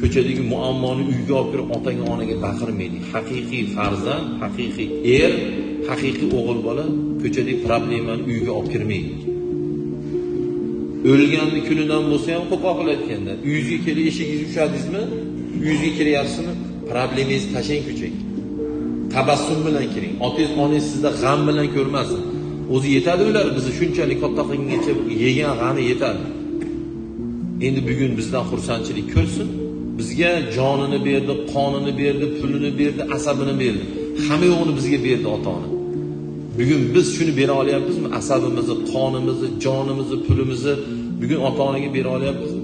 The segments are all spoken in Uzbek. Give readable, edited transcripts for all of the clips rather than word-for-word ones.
ko'chadagi muammoni uyga olib kirib otanga onaga baqirmaydi. Haqiqiy farzand, haqiqiy er, haqiqiy o'g'il bola ko'chadagi problemani uyga olib kirmaydi. O'lganni kunidan bo'lsa ham qo'pol qilayotganda, uyingizga kelib eshigingizni ushladingizmi? Uyingizga kiryapsizmi? Problemingizni tashlang ko'chaga. Tabassum bilan kiring. Otangiz, onangiz sizda g'am bilan ko'rmasin. O'zi yetadi ular bizni shunchalik katta qilguncha yegan g'ami yetadi. Endi bugun bizdan xursandchilik ko'rsin. Bizga jonini berdi, qonini berdi, pulini berdi, asabini berdi. Hamma yo'g'ini bizga berdi ota-ona. Bugun biz shuni bera olyapmizmi? Asabimizni, qonimizni, jonimizni, pulimizni bugun ota-onaga bera olyapmizmi?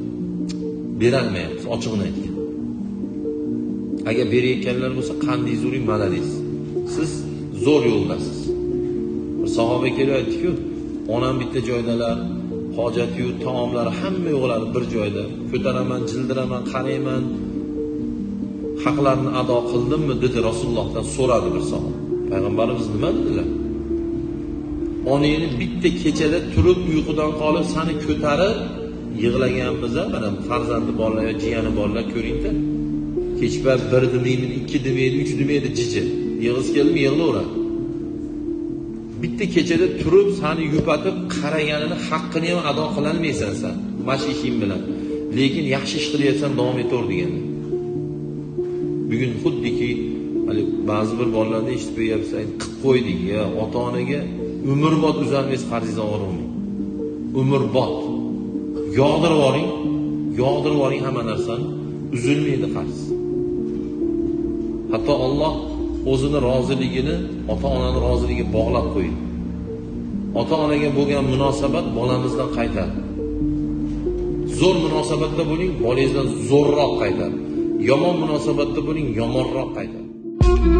Bera olmayapmiz, ochig'ini aytgan. Agar berayotganlar bo'lsa, qanday zo'ring malades. Siz zo'r yo'ldasiz. Bir sahoba kelib aytdi-ku, onam bitta joydalar, hojat-yu, taomlari hamma yo'qlari bir joyda. Ko'taraman, jildiraman, qarayman. Haqlarni ado qildimmi dedi Rasulullohdan so'radi bir sahoba. Payg'ambarimiz nima dedilar? Onangni bitta kechada turib uyqudan qolib seni ko'tarib yig'laganmiz-a, mana farzandi borlar, jiyani borlar ko'ringda. Kechpar bir demaydi, ikki demaydi, uch demaydi jiji. Yig'iz keldimi yig'laveradi. Bitta kechada turib seni yupatib qaraganini haqqini ham ado qila olmaysan sen, mashishing bilan. Lekin yaxshi ish qilyapsan, davom etaver deganlar. Bugun xuddiki hali ba'zi bir bolalarda eshitib qo'yapsan, qilib qo'ydik ya, ota-onaga umrbod uzalmaysiz qarzingiz og'irmaydi. Umrbod. Yog'dirib oling hamma narsani, uzilmaydi qarz. Hatto Alloh o'zini roziligini ota-onaning roziligiga bog'lab qo'ydi. Ota-onaga bo'lgan munosabat bolamizdan qaytadi. Zo'r munosabatda bo'ling, bolangizdan zo'rroq qaytadi. Yomon munosabatda bo'ling, yomonroq qaytadi.